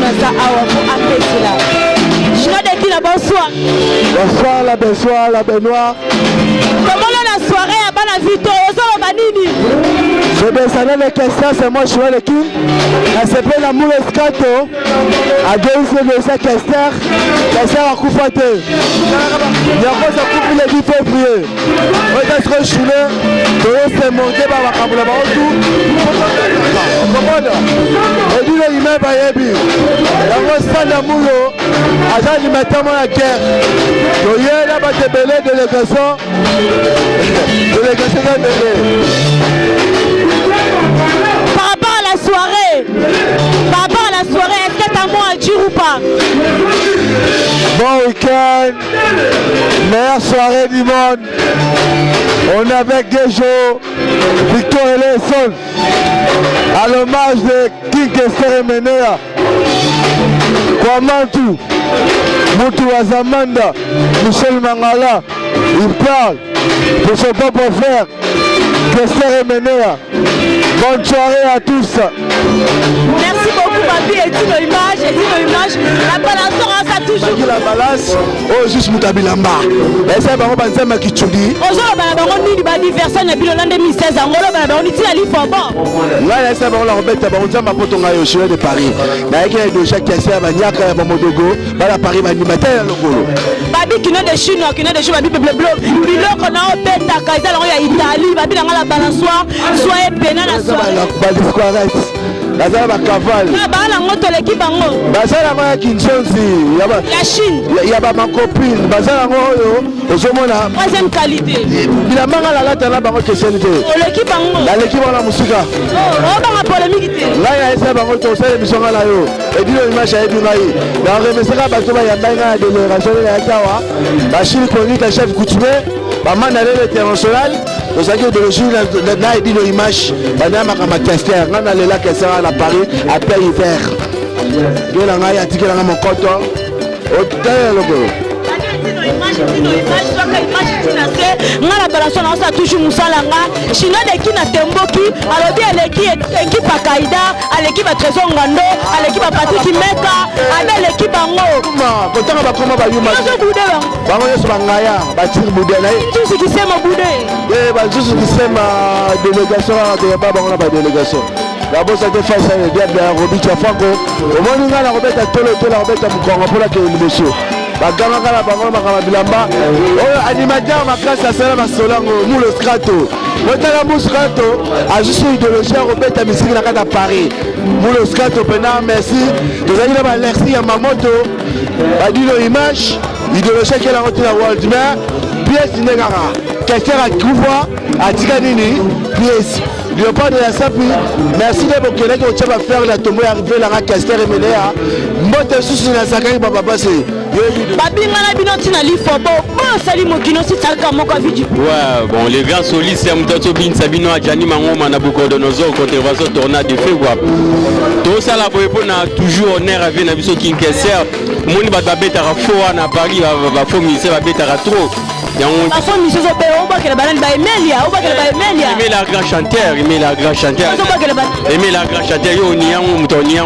naza awa po apesela Gino de Kina, bonsoir. Bonsoir la Benoît. Comment la soirée à Banavito au Banini? Je descendais le questions, c'est moi je suis le king. Elle s'appelle la moule escato. A deux de sa Kester. Kester a coupé. Il y a pas de coupe le 10 février. On est trop choulé. Tout c'est monté par la caboula tout. Comment? Et dit le immeuble à Yebi. La grosse fan d'amour. Agent du matin la guerre. Il y a là bas de belé délégation. Délégation de belé. Par rapport à la soirée, est-ce que tu as mot à dire ou pas? Bon week-end, meilleure soirée du monde. On est avec Gejo, Victor Eleson, à l'hommage de King Kester Menea, Kwamantu, Moutou Azamanda, Michel Mangala, il parle pour son propre frère, Kester Menea. Bonne soirée à tous. Merci beaucoup, papi. Et dis nos images. La balance ça toujours. La balance, oh, juste Moutabilamba. Et c'est bon, on va qui choudi. Aujourd'hui, on a une personne depuis le l'an 2016. On a une Là, c'est bon, on a ma pote de Paris. Mais il y a déjà qui a fait un maniaque à Momodogo. À Paris, il m'a dit à Longolo. Babi qui n'a de Chinois, qui n'a de Chinois, Babi bleu. Puis là, on a un bête à Kaisa, il y a Italie, Babi dans la balançoire, soit pénal à soi. La cavale. La Chine. Il y a ma copine. Troisième qualité. Il a mangé la latte là-bas. L'équipe en la musique. Oh, polémique. Là, il y a un émission là. Et puis, l'image a été là. La remise à Batoba, il y a un délégation de la Kawa. La Chine chronique, la chef coutumier. Maman allait l'international. Nous avons de l'image, madame a Kester, on a là Kester à Paris, à Pays Vert. Il y a un article dans mon compte. La balance on toujours Moussalanga Chino de qui na temboki alors bien l'équipe à Kaïda à l'équipe à Trésor Ngando à l'équipe à Patrick Meka à l'équipe Bango pourtant va comment va yuma bango yeso bangaya batir budena tout ce qui c'est ma boudé eh ba tout ce qui c'est ma délégation de ba bango na ba délégation la bosse de face à diable Robi Chafango au moins nous na Robert tolo la Robert Mukongo pour la que monsieur baganga kala bango makama bilamba oyo animateur makasa sala masolango mulo strato otala muskrato a juste idéologie Robert misiki na kata Paris mulo strato pena merci tozali na ba merci ya mamoto badilo image idéologie kela rotina world mais pièce ndengara Kester a kufa atika nini pièce Léopold de la Sapi, merci de vos collègues qui ont faire la tombe arrivée la Kester et Menea. Mbote sous la Sakari Papa Passé. Babi Malabino Tinali Fobo, bon salut Mokino, c'est ça comme mon vie. Ouais, bon, les grands solistes, c'est Moutoto Bin Sabino, Adjani Mango, Manabucodonosor, Contrevaso, Tornade de Fégoua. Tout ça, la Boépo n'a toujours honneur à venir à Bisso King Kester. Mouni Babé Tarafoa, à Paris, va faut ministère, Babé Taratro. Il met la grand chanteur, il met la grand chanteur. Il met la grand chanteur, il y a un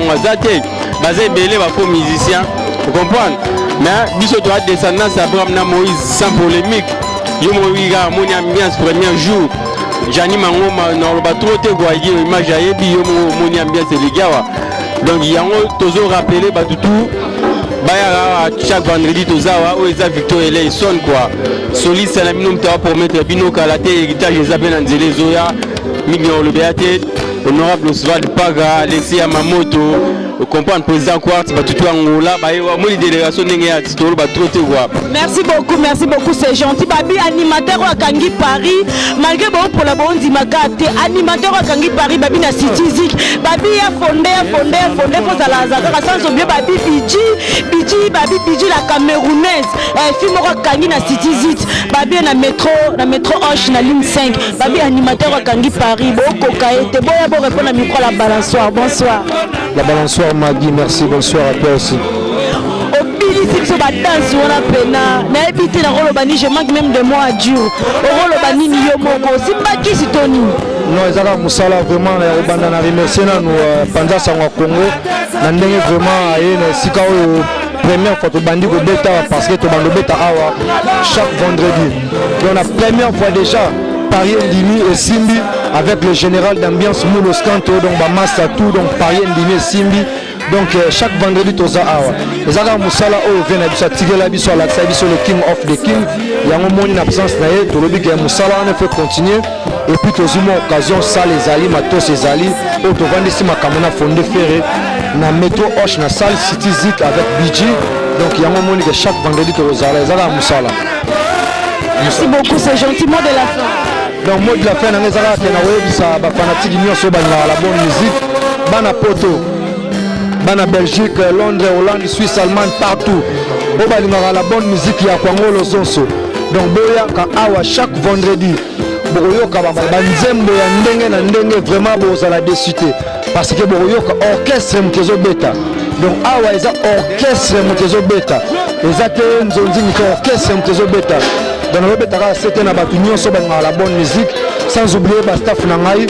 basé belé, va faut musicien. Vous comprenez? Mais Bisso doit descendre à Abraham Moïse sans polémique. Il y a mon ambiance premier jour. Jani Mangoma, non, le bateau te voyez, image à Ebi, mon ambiance les gars. Donc il y a toujours rappelé, tout. Chaque vendredi, Tozawa, où est Victor Eleison quoi. Solis Salamino pour mettre Bino Kalate, héritage des Abenanzele Zoya, Mignon le Béaté, honorable Oswald Paga, Alexis Yamamoto, comprendre président Quartz, tout Angola, moi délégation n'est merci beaucoup, c'est gentil. Babi animateur à Kangi Paris, malgré bon pour la bonne Dimakate, animateur à Kangi Paris, Babi na Citizik, Babi a fondé pour Salazar, sans oublier Babi Fidji, Babi Fidji la Camerounaise, film à Kangi na Citizik, Babi na métro Hoche na ligne 5, Babi animateur à Kangi Paris, bon cocaïne, bon répondre à micro la balançoire, bonsoir. La balançoire Magui, merci, bonsoir à toi aussi. Je manque même de moi à Dieu. Non, ils ont Moussala vraiment, on a remercié nous pendant ça au Congo. On a vraiment une première fois que bandi au bêta parce que tu bandi bêta chaque vendredi. Donc la première fois déjà Paris Ndimi et Simbi avec le général d'ambiance Moulos Kanto donc Bamassa tout donc Paris Ndimi et Simbi. Donc chaque vendredi toza awa ezaka musala oyo vient na biso tigela biso la biso le king of the king yango moni na absence na ye tolobi ke musala on fait continuer et puis tozuma occasion ça les ali matos ezali oyo tovandisi makambo na fondé ferré na métro Hoche na salle City Zik avec BG donc yango moni que chaque vendredi tozala ezaka musala. Merci beaucoup, c'est gentil. Mot de la fin. Donc mot de la fin na ezaka ke na webisa ba fanatique nyonso ba la bonne musique bana poto bana Belgique, Londres, Hollande, Suisse, Allemagne, partout. On va la bonne musique ya Kwango Lozonso. Donc boya ka awa chaque vendredi. Boyo ka banzembo ya ndenge na ndenge vraiment bozala décité parce que boyo ka orchestre mtezo beta. Donc awa eza orchestre mtezo beta. Ezate nzonzi ni orchestre mtezo beta. Donc le beta ka c'était na batu nyonso ba la bonne musique sans oublier ba staff na ngai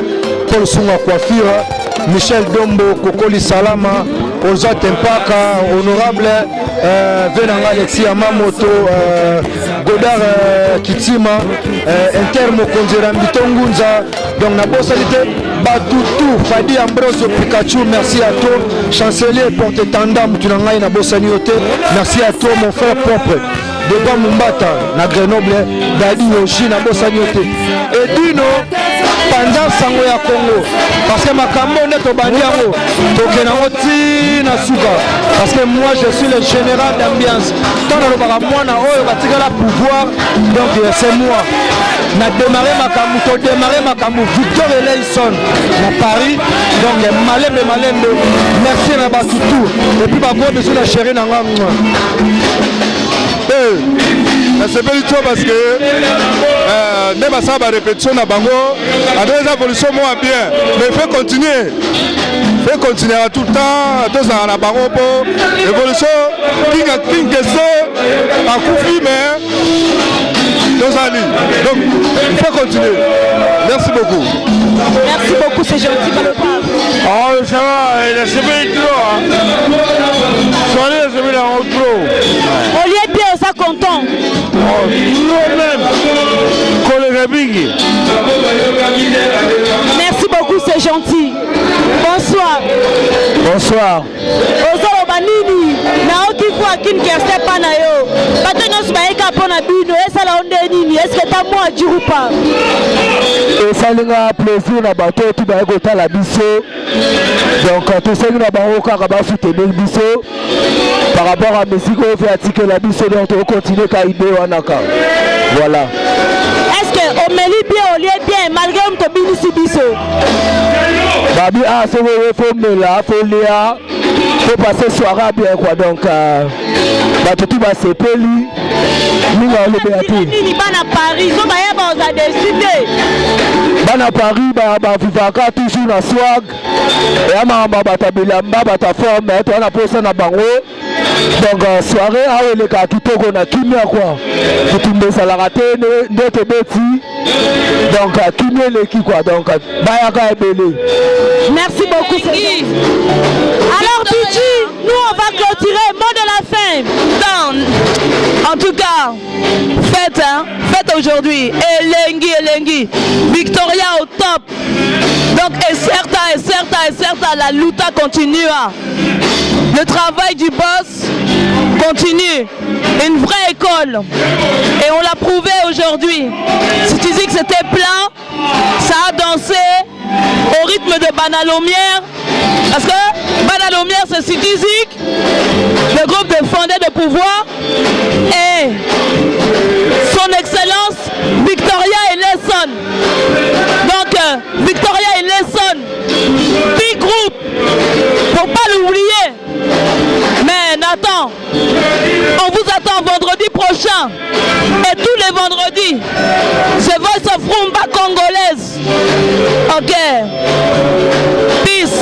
Paul Sunga Coiffure, Michel Dombo, Kokoli Salama, Oza Tempaka, Honorable Venanga Alexis Amamoto, Godard Kitima, Intermo Konzera Mbitongunza, donc na bosalite Batutu, Fadi Ambrosio Pikachu, merci à toi, chancelier Porte Tandam, Tunangai na Bosaniote, merci à toi mon frère propre. Deba Mumbata, na Grenoble, Dadi Yoshi na Bosaniote. Et Dino, pendant sango ya Congo parce que makambo neto bandiango tokena oti na suka parce que moi je suis le général d'ambiance tant na lobaka mwana oyo batikala pouvoir donc c'est moi na démarrer makambo Victor Eleison na Paris donc malembe merci na batutu et puis ba gros bisous na chérie na ngam c'est pas du tout parce que même à ça la répétition na bango avec les évolutions moins bien mais il faut continuer à tout le temps deux ans na bango pour évolution king question à Koufi mais deux années donc il faut continuer. Merci beaucoup. Merci beaucoup, c'est gentil par le papa. Oh ça va, il a subi trop. Soyez subi dans le trop. Au lieu de bien, ça content. Oh, toujours même. Collègue. Merci beaucoup, c'est gentil. Bonsoir. Bonsoir. Bonsoir, Banini. Naoki fois qu'il ne kerste pas na yo. Maintenant, je vais pas na bino. Est-ce que la onde nini? Est-ce que t'as moi à dire ou pas? Et ça a plaisir na bateau tout va écouter la biseau. Donc tout ça na bango ka ba soutenir biseau. Par rapport à musique on fait article la biseau donc on continue ka idée wanaka. Voilà. Est-ce que on met bien au lieu bien malgré on te binisi biseau? Babi ah c'est vrai faut me là faut léa. Faut passer soirée bien quoi donc bateau tout va se peli. Nous on le béatou. Ni bana Paris, on va y avoir on a décidé. Bana Paris ba vivaka toujours na swag. Et ama batabila bata forme et on a posé na bango. Donc soirée a le ka kitoko na kimia quoi. Kutumbe ça la raté ndoto beti. Donc kimia le ki quoi donc bayaka ebele. Merci beaucoup. Alors Bidji, nous on va clôturer mot de la fin. En tout cas, fête aujourd'hui. Elengi. Victoria au top. Donc, et certes, la lutte continue. Le travail du boss continue. Une vraie école. Et on l'a prouvé aujourd'hui. Si tu dis que c'était plein, ça a dansé au rythme de Banalomière. Parce que Banalomière, c'est City Zik, le groupe de fondés de pouvoir, et son excellence Victoria Eleison. Donc Victoria Eleison, big groupe, faut pas l'oublier. Mais Nathan, on vous attend vendredi prochain et tous les vendredis. C'est Voice of Rumba congolaise. Ok. Peace.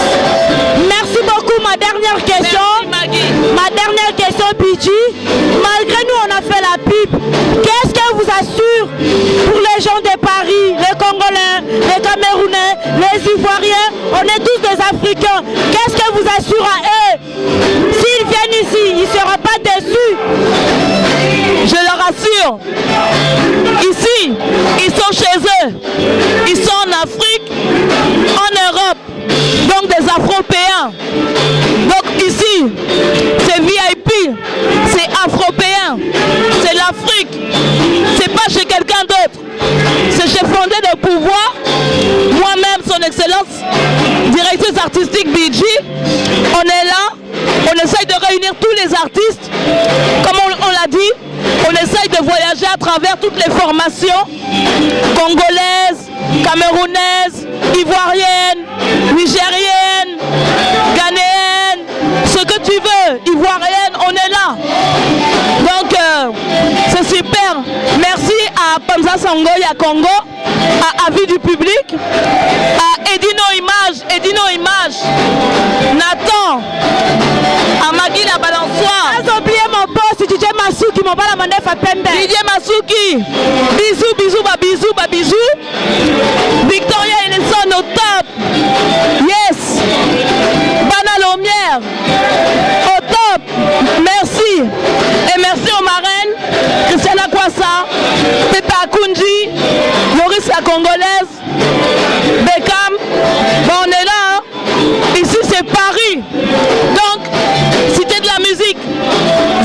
Merci beaucoup. Ma dernière question. Ma dernière question, Bidji. Malgré nous, on a fait la pipe. Qu'est-ce que vous assure pour les gens de Paris, les Congolais, les Camerounais, Africains. Qu'est-ce que vous assure à eux? S'ils viennent ici, ils ne seront pas déçus. Je leur assure, ici, ils sont chez eux, ils sont en Afrique, en Europe, donc des Afropéens. Donc ici, c'est VIP, c'est Afropéen, c'est l'Afrique, c'est pas chez quelqu'un d'autre, c'est chez Fondé de Pouvoir, moi-même, son excellence, directrice artistique BG, on est là, on essaye de réunir tous les artistes, comme on l'a dit, on essaye de voyager à travers toutes les formations congolaises, camerounaises, ivoiriennes, nigériennes, ghanéennes, ce que tu veux, ivoirienne, on est là. Donc c'est super. Merci à Pamza Sangoya Congo, à Avis du public, à Edino Image, Nathan, à Magui la balançoire. J'ai oublié mon boss, Didier Masuki, mon bala mandef à Pembe. Didier Masuki, bisous, bisous. Victoria Elson au top. Yes. Bana Lomière au top. Merci. Et merci aux marraines, Christiana Kwasa, Pepe Akunji, Loris la Congolaise, Beckham. Bon, on est là. Hein. Ici, c'est Paris. Donc, cité de la musique.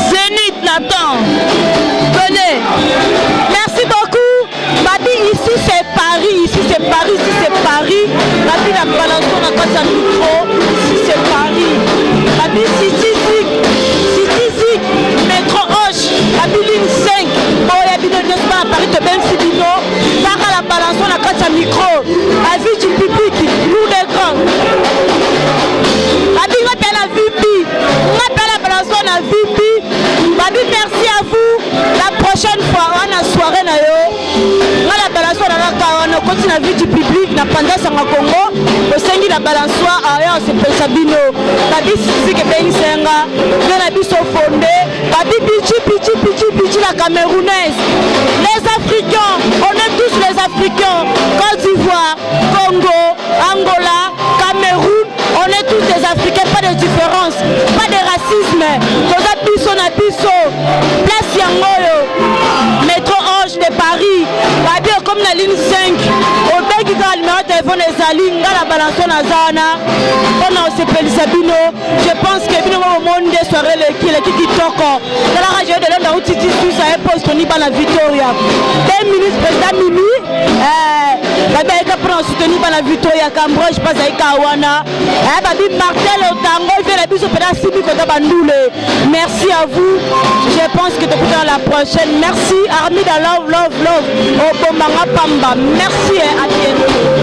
Zénith, Nathan. Venez. Merci beaucoup. Babi, ici c'est Paris, ici c'est Paris, ici c'est Paris. Babi, la balance, on a quoi ça micro. Ici c'est Paris. Babi, City Zik, métro Hoche, Babi, ligne 5. Bon, il y a bien de pas à Paris, de même Sibino. Par à la balance, on a quoi ça micro. Avis du public, nous les grands. Babi, on appelle la VIP. On appelle la balance, on a VIP. Babi, merci à vous. La prochaine fois, on a soirée na yo. La balançoire on continue la vie du public na pendant ça en Congo. Au sein de la balançoire, on s'appelle Sabino. Babi si que ben senga, bien la biso fondé. Babi pichi la camerounaise. Les Africains, on est tous les Africains. Côte d'Ivoire, Congo, Angola, Cameroun, on est tous des Africains, pas de différence, pas de racisme. Toza biso na biso. Place Yangoyo, métro Ange de Paris. Babi comme la ligne 5. Au bec qui a le numéro de téléphone des Aline, dans la balance na Zana. On a s'appelle Sabino. Je pense que bien au monde des soirées qui toko. Dans la région de l'Inde, où tu dis tout ça est disponible à la Victoria. 2 minutes président Mimi. Babi a pris soutenu par la Victoria Cambro, je passe avec Kawana. Babi Martel au tango, il fait la bise au pédale Sibi Kota Bandoule. Merci à vous. Je pense que depuis dans la prochaine. Merci Armida Love. Au Bombanga Pamba. Merci et à bientôt.